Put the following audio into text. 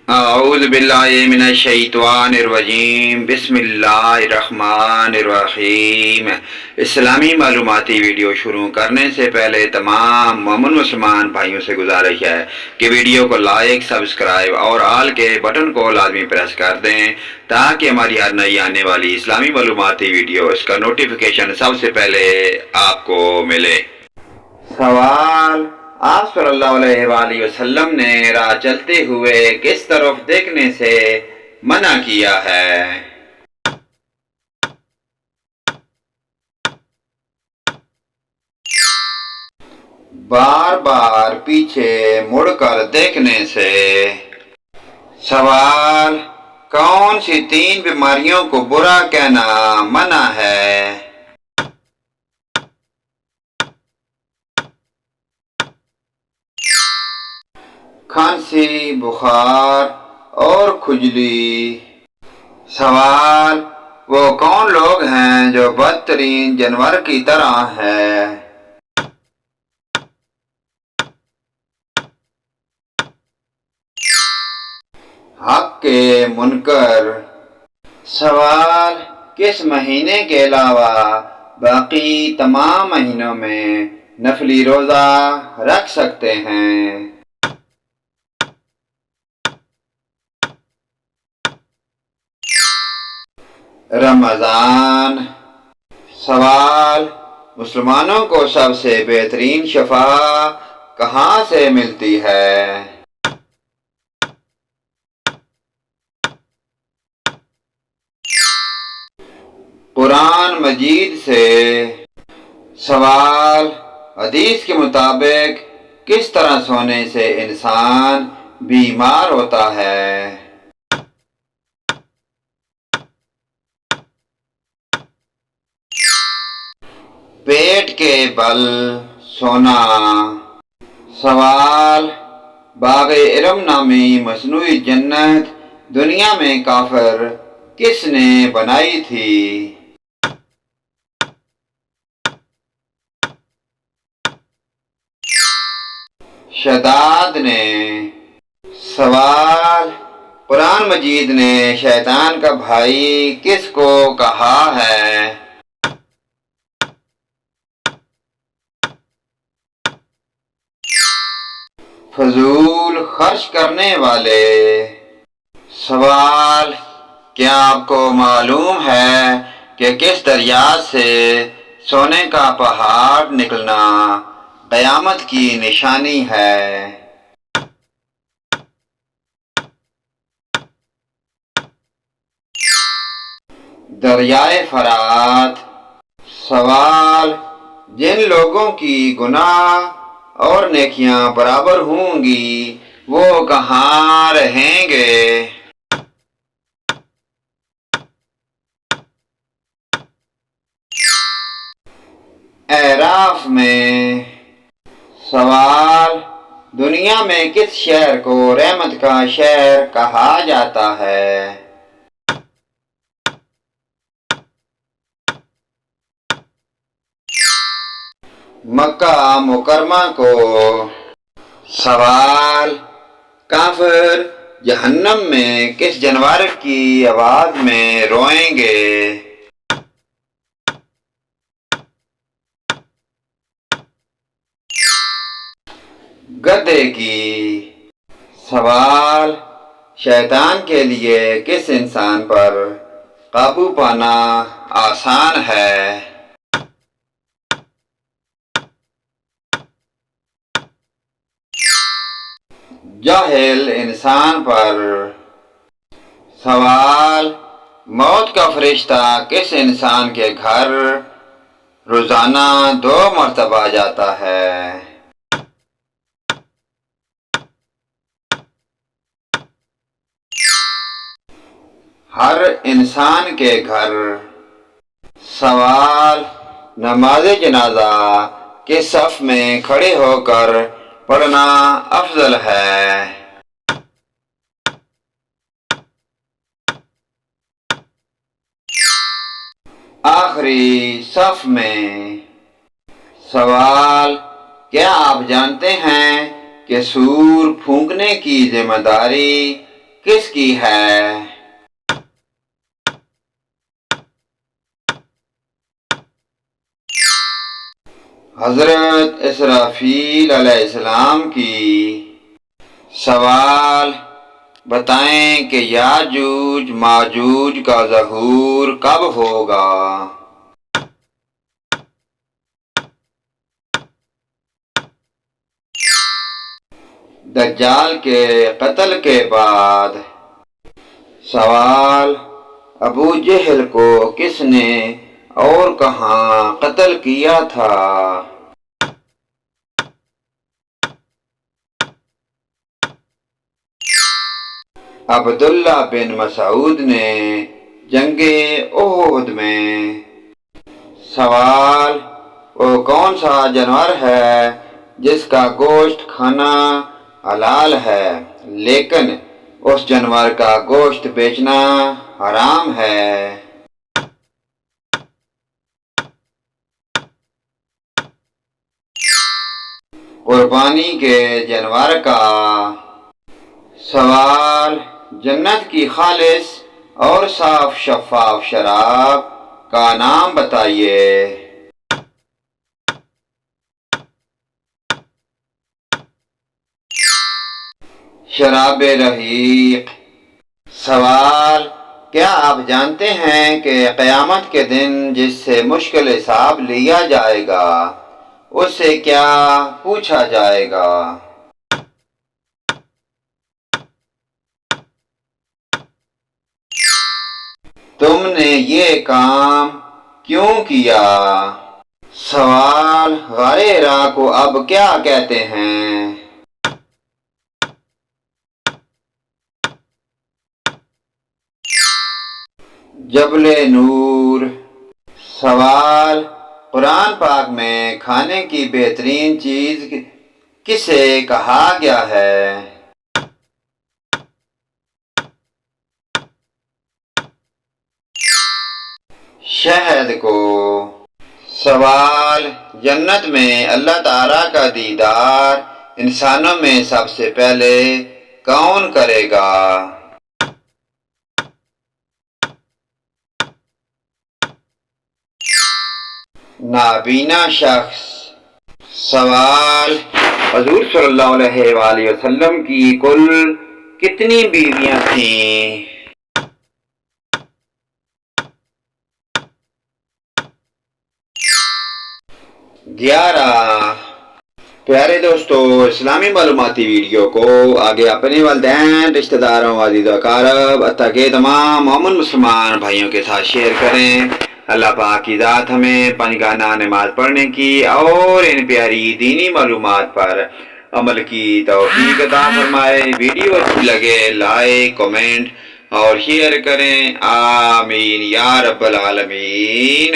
اعوذ باللہ من الشیطان الرجیم بسم اللہ الرحمن الرحیم۔ اسلامی معلوماتی ویڈیو شروع کرنے سے پہلے تمام مومن مسلمان بھائیوں سے گزارش ہے کہ ویڈیو کو لائک، سبسکرائب اور آل کے بٹن کو لازمی پریس کر دیں تاکہ ہماری ہر نئی آنے والی اسلامی معلوماتی ویڈیو اس کا نوٹیفیکیشن سب سے پہلے آپ کو ملے۔ سوال: آپ صلی اللہ علیہ وآلہ وسلم نے راہ چلتے ہوئے کس طرف دیکھنے سے منع کیا ہے؟ بار بار پیچھے مڑ کر دیکھنے سے۔ سوال: کون سی 3 بیماریوں کو برا کہنا منع ہے؟ کھانسی، بخار اور کھجلی۔ سوال: وہ کون لوگ ہیں جو بدترین جانور کی طرح ہیں؟ حق کے منکر۔ سوال: کس مہینے کے علاوہ باقی تمام مہینوں میں نفلی روزہ رکھ سکتے ہیں؟ رمضان۔ سوال: مسلمانوں کو سب سے بہترین شفا کہاں سے ملتی ہے؟ قرآن مجید سے۔ سوال: حدیث کے مطابق کس طرح سونے سے انسان بیمار ہوتا ہے؟ پیٹ کے بل سونا۔ سوال: باغ علم نامی مصنوعی جنت دنیا میں کافر کس نے بنائی تھی؟ شداد نے۔ سوال: قرآن مجید نے شیطان کا بھائی کس کو کہا ہے؟ فضول خرچ کرنے والے۔ سوال: کیا آپ کو معلوم ہے کہ کس دریا سے سونے کا پہاڑ نکلنا قیامت کی نشانی ہے؟ دریائے فرات۔ سوال: جن لوگوں کی گناہ اور نیکیاں برابر ہوں گی وہ کہاں رہیں گے؟ اعراف میں۔ سوال: دنیا میں کس شہر کو رحمت کا شہر کہا جاتا ہے؟ مکہ مکرمہ کو۔ سوال: کافر جہنم میں کس جانور کی آواز میں روئیں گے؟ گدھے کی۔ سوال: شیطان کے لیے کس انسان پر قابو پانا آسان ہے؟ جاہل انسان پر۔ سوال: موت کا فرشتہ کس انسان کے گھر روزانہ 2 مرتبہ جاتا ہے؟ ہر انسان کے گھر۔ سوال: نماز جنازہ کس صف میں کھڑے ہو کر پڑھنا افضل ہے؟ آخری صف میں۔ سوال: کیا آپ جانتے ہیں کہ سور پھونکنے کی ذمہ داری کس کی ہے؟ حضرت اسرافیل علیہ السلام کی۔ سوال، بتائیں کہ یاجوج ماجوج کا ظہور کب ہوگا؟ دجال کے قتل کے بعد۔ سوال، ابو جہل کو کس نے اور کہاں قتل کیا تھا؟ عبداللہ بن مسعود نے جنگ احد میں۔ سوال، وہ کون سا جانور ہے جس کا گوشت کھانا حلال ہے لیکن اس جانور کا گوشت بیچنا حرام ہے؟ قربانی کے جانور کا۔ سوال، جنت کی خالص اور صاف شفاف شراب کا نام بتائیے۔ شراب رحیق۔ سوال، کیا آپ جانتے ہیں کہ قیامت کے دن جس سے مشکل حساب لیا جائے گا اس سے کیا پوچھا جائے گا؟ تم نے یہ کام کیوں کیا؟ سوال، غار حرا کو اب کیا کہتے ہیں؟ جبل نور۔ سوال، قرآن پاک میں کھانے کی بہترین چیز کسے کہا گیا ہے؟ شہد کو۔ سوال، جنت میں اللہ تعالیٰ کا دیدار انسانوں میں سب سے پہلے کون کرے گا؟ نابینا شخص۔ سوال، حضور صلی اللہ علیہ وآلہ وسلم کی کل کتنی بیویاں تھیں؟ 11۔ پیارے دوستو، اسلامی معلوماتی ویڈیو کو آگے اپنے والدین، رشتہ داروں، عزیز و اقارب حتیٰ کہ تمام مومن مسلمان بھائیوں کے ساتھ شیئر کریں۔ اللہ پاک کی ذات ہمیں پنجگانہ نماز پڑھنے کی اور ان پیاری دینی معلومات پر عمل کی توفیق عطا فرمائے۔ ویڈیو اچھی لگے لائک، کمنٹ اور شیئر کریں۔ آمین یا رب العالمین۔